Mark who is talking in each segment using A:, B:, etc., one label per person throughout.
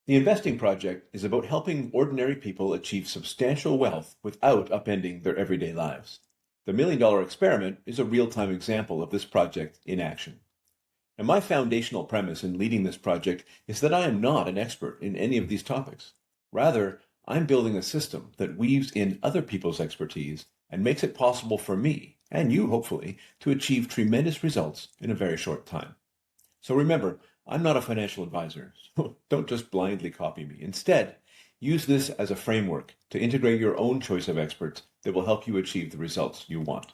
A: The investing project is about helping ordinary people achieve substantial wealth without upending their everyday lives. The $1 Million Experiment is a real-time example of this project in action. And my foundational premise in leading this project is that I am not an expert in any of these topics. Rather, I'm building a system that weaves in other people's expertise and makes it possible for me, and you hopefully, to achieve tremendous results in a very short time. So remember, I'm not a financial advisor, so don't just blindly copy me. Instead, use this as a framework to integrate your own choice of experts that will help you achieve the results you want.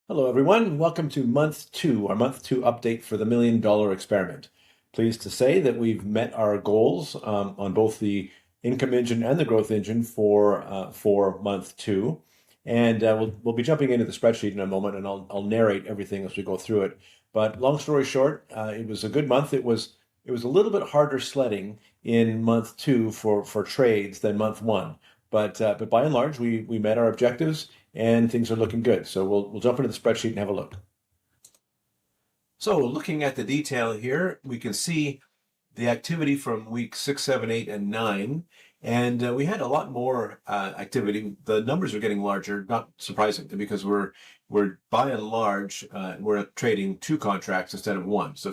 A: Hello, everyone. Welcome to month 2, our month 2 update for the $1 Million Experiment. Pleased to say that we've met our goals on both the income engine and the growth engine for month 2. And we'll be jumping into the spreadsheet in a moment, and I'll narrate everything as we go through it. But long story short, it was a good month. It was a little bit harder sledding in month 2 for trades than month 1. But by and large, we met our objectives and things are looking good. So we'll jump into the spreadsheet and have a look. So looking at the detail here, we can see the activity from week 6, 7, 8, and 9. And we had a lot more activity. The numbers are getting larger, not surprisingly, because we're by and large, we're trading 2 contracts instead of 1. So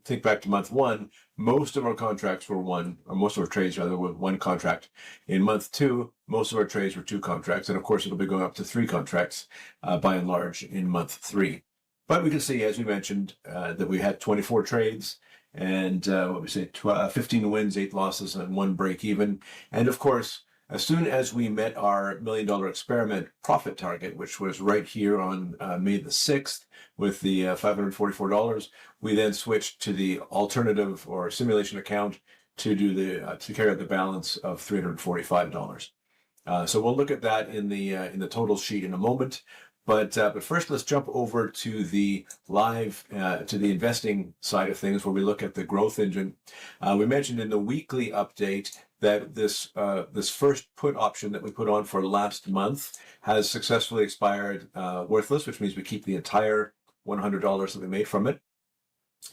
A: think back to month 1, most of our contracts were 1, or most of our trades rather were 1 contract. In month 2, most of our trades were 2 contracts. And of course, it'll be going up to 3 contracts by and large in month 3. But we can see, as we mentioned, that we had 24 trades. And 15 wins, 8 losses, and 1 break even. And of course, as soon as we met our $1 Million Experiment profit target, which was right here on May the 6th with the $544, we then switched to the alternative or simulation account to do to carry out the balance of $345. So we'll look at that in the total sheet in a moment. But first, let's jump over to the to the investing side of things, where we look at the growth engine. We mentioned in the weekly update that this first put option that we put on for last month has successfully expired worthless, which means we keep the entire $100 that we made from it,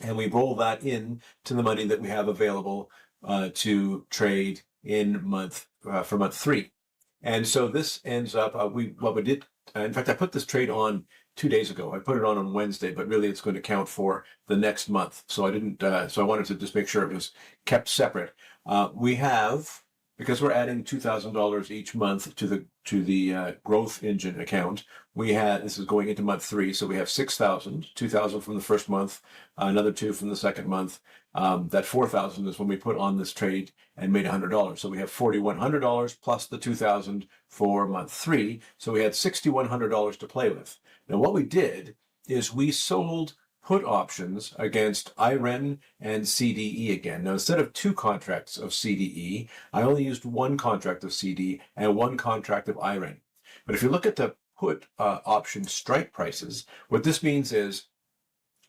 A: and we roll that in to the money that we have available to trade in for month 3. And so this ends up, what we did, in fact, I put this trade on 2 days ago. I put it on Wednesday, but really it's going to count for the next month. So I didn't, so I wanted to just make sure it was kept separate. We have, because we're adding $2,000 each month to the growth engine account, this is going into month 3, so we have 6,000, 2,000 from the first month, another 2 from the second month. That 4,000 is when we put on this trade and made $100. So we have $4,100 plus the 2,000 for month 3. So we had $6,100 to play with. Now what we did is we sold put options against IREN and CDE again. Now instead of 2 contracts of CDE, I only used 1 contract of CD and 1 contract of IREN. But if you look at the put option strike prices, what this means is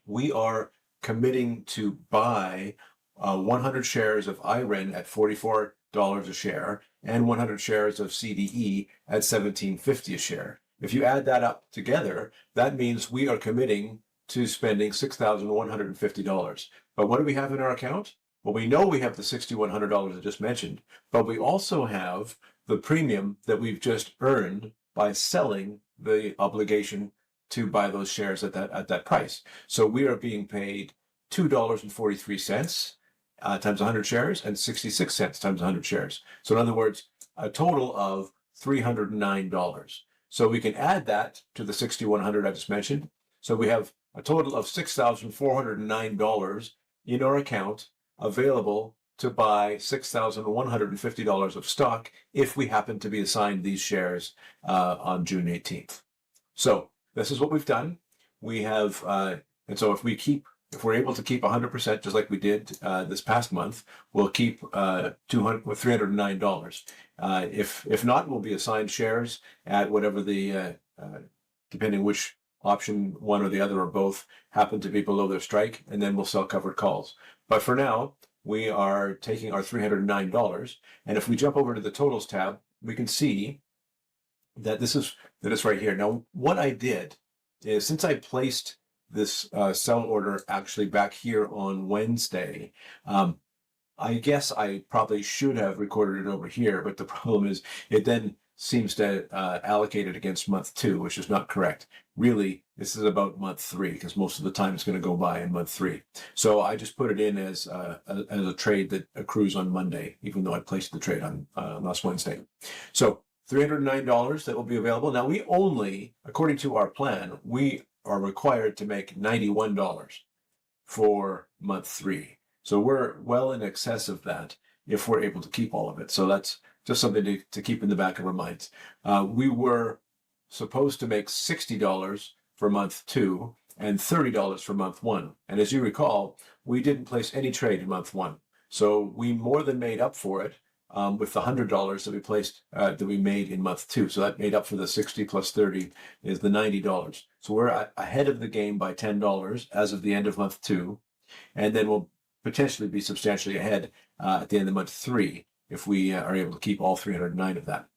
A: we are committing to buy 100 shares of IREN at $44 a share and 100 shares of CDE at $17.50 a share. If you add that up together, that means we are committing to spending $6,150. But what do we have in our account? Well, we know we have the $6,100 I just mentioned, but we also have the premium that we've just earned by selling the obligation to buy those shares at that price. So we are being paid $2.43 times 100 shares and 66 cents times 100 shares. So in other words, a total of $309. So we can add that to the $6,100 I just mentioned. So we have a total of $6,409 in our account available to buy $6,150 of stock if we happen to be assigned these shares on June 18th. So this is what we've done. We have, and so if we're able to keep 100%, just like we did this past month, we'll keep $309. If not, we'll be assigned shares at whatever depending which option, one or the other or both, happen to be below their strike, and then we'll sell covered calls. But for now, we are taking our $309, and if we jump over to the totals tab, we can see that it's right here. Now, what I did is, since I placed this sell order actually back here on Wednesday. I guess I probably should have recorded it over here, but the problem is it then seems to allocate it against month 2, which is not correct. Really, this is about month 3 because most of the time it's going to go by in month 3. So I just put it in as a trade that accrues on Monday, even though I placed the trade on last Wednesday. So $309 that will be available. Now we only, according to our plan, we are required to make $91 for month 3. So we're well in excess of that if we're able to keep all of it. So that's just something to keep in the back of our minds. We were supposed to make $60 for month 2 and $30 for month 1. And as you recall, we didn't place any trade in month 1. So we more than made up for it with the $100 that we placed, that we made in month 2. So that made up for the 60 plus 30 is the $90. So we're ahead of the game by $10 as of the end of month 2. And then we'll potentially be substantially ahead at the end of month 3 if we are able to keep all 309 of that.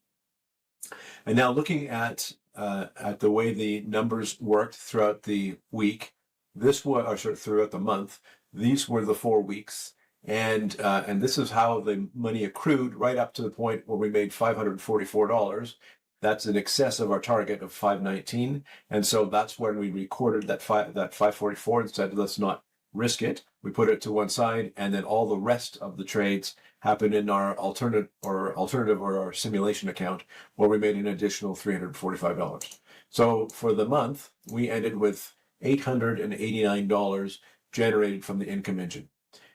A: And now looking at the way the numbers worked throughout the week, throughout the month, these were the 4 weeks. And this is how the money accrued right up to the point where we made $544. That's in excess of our target of $519. And so that's when we recorded that $544 and said, let's not risk it. We put it to one side, and then all the rest of the trades happened in our alternative or our simulation account, where we made an additional $345. So for the month, we ended with $889 generated from the income engine.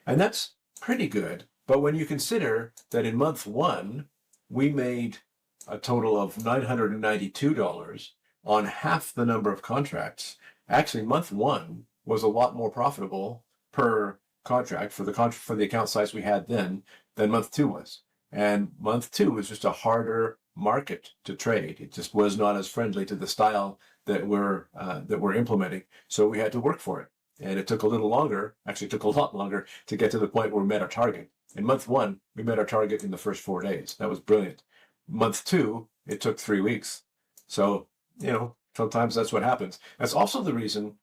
A: And that's pretty good. But when you consider that in month 1, we made a total of $992 on half the number of contracts, actually month 1 was a lot more profitable per contract for the account size we had then than month 2 was. And month 2 was just a harder market to trade. It just was not as friendly to the style that we're implementing. So we had to work for it. And it took a little longer, actually took a lot longer to get to the point where we met our target. In month 1, we met our target in the first 4 days. That was brilliant. Month 2, it took 3 weeks. So, sometimes that's what happens. That's also the reason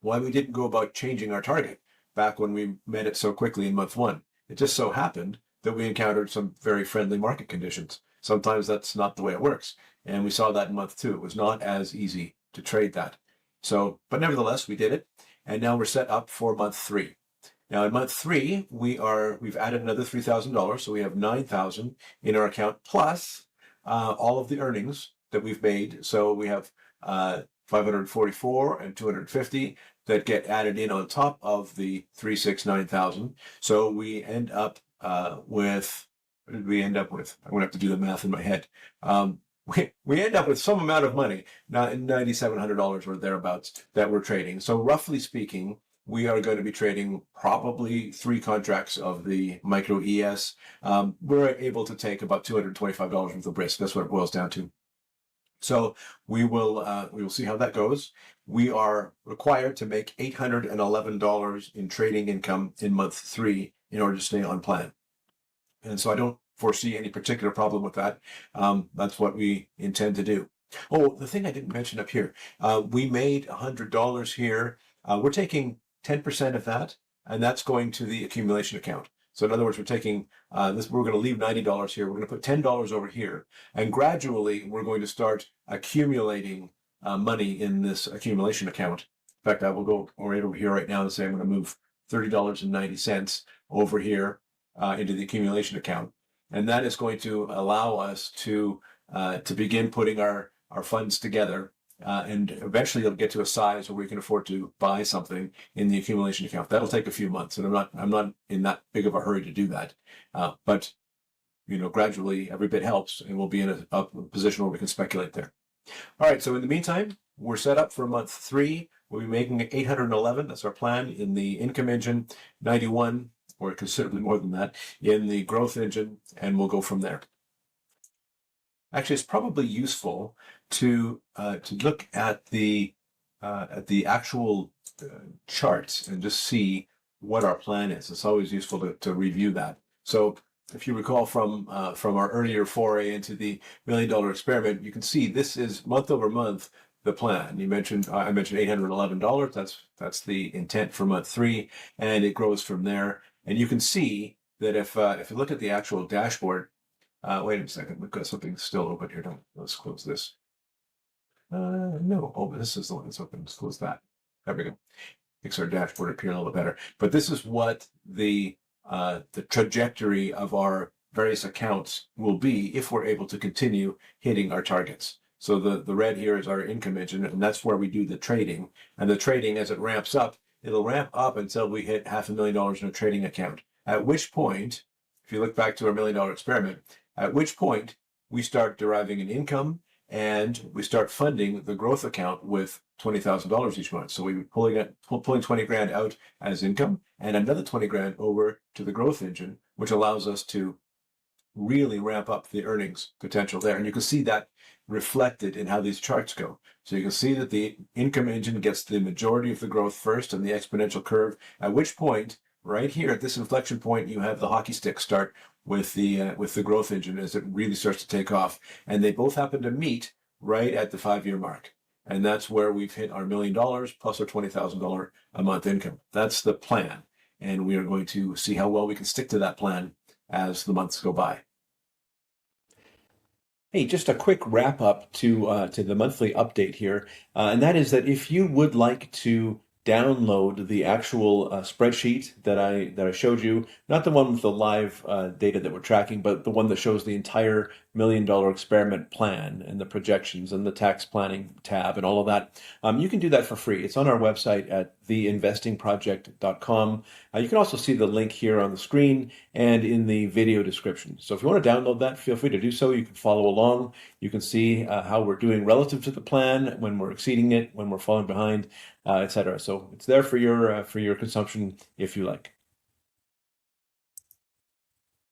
A: why we didn't go about changing our target back when we met it so quickly in month 1. It just so happened that we encountered some very friendly market conditions. Sometimes that's not the way it works. And we saw that in month 2. It was not as easy to trade that. So, but nevertheless, we did it. And now we're set up for month 3. Now in month 3, we've added another $3,000. So we have $9,000 in our account plus all of the earnings that we've made. So we have 544 and 250 that get added in on top of the 369,000. So we end up with, what did we end up with? I'm going to have to do the math in my head. We end up with some amount of money, $9,700 or thereabouts, that we're trading. So roughly speaking, we are going to be trading probably 3 contracts of the micro ES. We're able to take about $225 worth of risk. That's what it boils down to. So we will see how that goes. We are required to make $811 in trading income in month 3 in order to stay on plan. And so I don't foresee any particular problem with that. That's what we intend to do. Oh, the thing I didn't mention up here, we made $100 here. We're taking 10% of that, and that's going to the accumulation account. So in other words, we're taking this. We're going to leave $90 here. We're going to put $10 over here, and gradually we're going to start accumulating money in this accumulation account. In fact, I will go right over here right now and say I'm going to move $30.90 over here into the accumulation account, and that is going to allow us to begin putting our funds together. And eventually it'll get to a size where we can afford to buy something in the accumulation account. That'll take a few months, and I'm not in that big of a hurry to do that. But gradually every bit helps, and we'll be in a position where we can speculate there. All right. So in the meantime, we're set up for month 3. We'll be making 811. That's our plan in the income engine, 91 or considerably more than that in the growth engine, and we'll go from there. Actually, it's probably useful to look at the actual charts and just see what our plan is. It's always useful to review that. So if you recall from our earlier foray into the $1 million experiment, you can see this is month over month. the plan. You mentioned I mentioned $811. That's the intent for month 3, and it grows from there. And you can see that if you look at the actual dashboard, wait a second, we've got something still open here. Don't let's close this. No, oh, this is the one that's open. Let's close that. There we go. Makes our dashboard appear a little bit better. But this is what the trajectory of our various accounts will be if we're able to continue hitting our targets. So the red here is our income engine, and that's where we do the trading. And the trading, as it ramps up, it'll ramp up until we hit $500,000 in a trading account. At which point, if you look back to our $1 million experiment, at which point we start deriving an income and we start funding the growth account with $20,000 each month. So we're pulling 20 grand out as income and another 20 grand over to the growth engine, which allows us to really ramp up the earnings potential there. And you can see that reflected in how these charts go. So you can see that the income engine gets the majority of the growth first and the exponential curve, at which point, right here at this inflection point, you have the hockey stick start with the growth engine as it really starts to take off. And they both happen to meet right at the 5-year mark. And that's where we've hit our $1 million plus our $20,000 a month income. That's the plan. And we are going to see how well we can stick to that plan as the months go by. Hey, just a quick wrap up to the monthly update here, and that is that if you would like to download the actual spreadsheet that I showed you, not the one with the live data that we're tracking, but the one that shows the entire $1 million experiment plan and the projections and the tax planning tab and all of that, you can do that for free. It's on our website at theinvestingproject.com. You can also see the link here on the screen and in the video description. So if you want to download that, feel free to do so. You can follow along. You can see how we're doing relative to the plan, when we're exceeding it, when we're falling behind, etc. So it's there for your consumption if you like.